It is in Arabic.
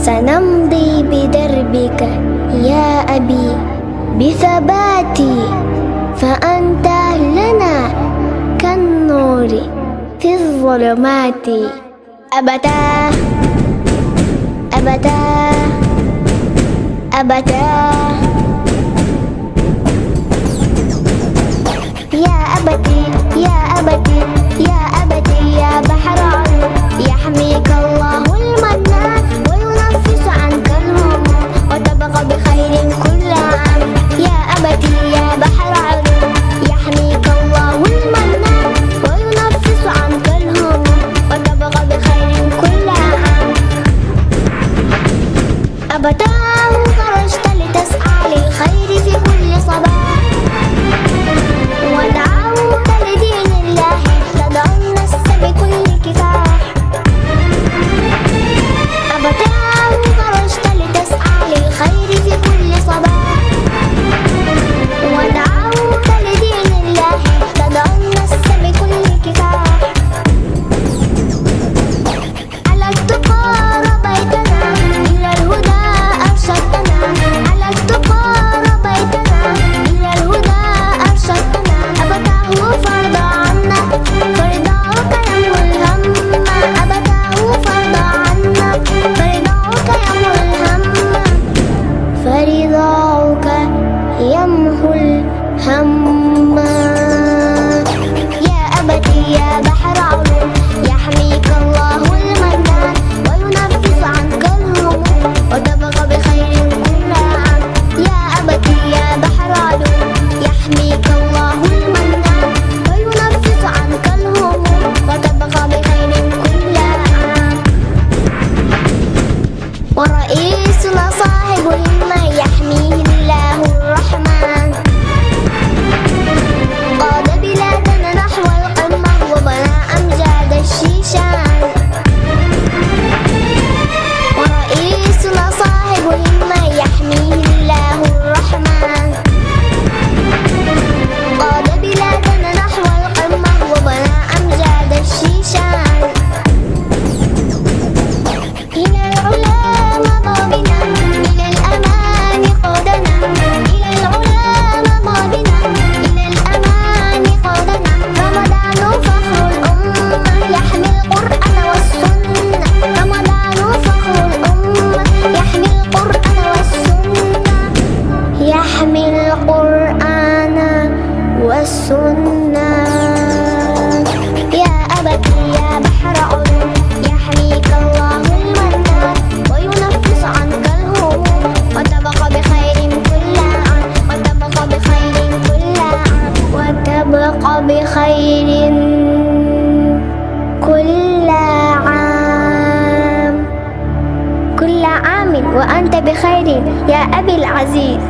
سنمضي بدربك يا أبي بثبات، فأنت لنا كالنور في الظلمات. أبتا أبتا أبتا يا أبتي يا أبتي يا أبتي يا بحر علوم، يحميك الله المنان وينفس عنك الهموم، وتبقى بخير كل عام. يا أبتي يا بحر علوم، يحميك الله المنان وينفس عنك الهموم، وتبقى بخير كل عام. أبتا خرجت لتسعى للخير في كل صباح، ودعوت لدين الله تدعو الناس بكل كفاح. أبتا خرجت لتسعى للخير في كل صباح، ودعوت لدين الله تدعو الناس بكل كفاح. على التقى ربيتنا إلى الهدى أرشدتنا، على التقى ربيتنا إلى الهدى أرشدتنا. أبتاه فرض عنا فرضاك يمحو الهم، أبتاه فرض عنا فرضاك يمحو الهم، فرضاك يمحو الهم. يا أبتي يا بحر علوم، يحميك الله المنان وينفس عنك الهموم، وتبقى بخير كل عام. يا أبتي يا بحر علوم، يحميك الله المنان وينفس عنك الهموم، وتبقى بخير كل عام. ورئيسنا صاحب الهمة يحميه الله الرحمن، قاد بلادنا نحو القمة وبنى أمجاد الشيشان. ورئيسنا صاحب الهمة يحميه الله الرحمن، قاد بلادنا نحو القمة وبنى أمجاد الشيشان. إلى العلا مضى بنا إلى الأمان قادنا، إلى العلا مضى بنا إلى الأمان قادنا. رمضان فخر الأمة يحمي القرآن والسنة، رمضان فخر الأمة يحمي القرآن والسنة، يحمي القرآن والسنة. يا أبتي يا بحر علوم، يحميك الله المنان وينفس عنك الهموم، وتبقى بخير كل عام، وتبقى بخير كل عام، وتبقى بخير كل عام. كل عام وأنت بخير يا أبي العزيز.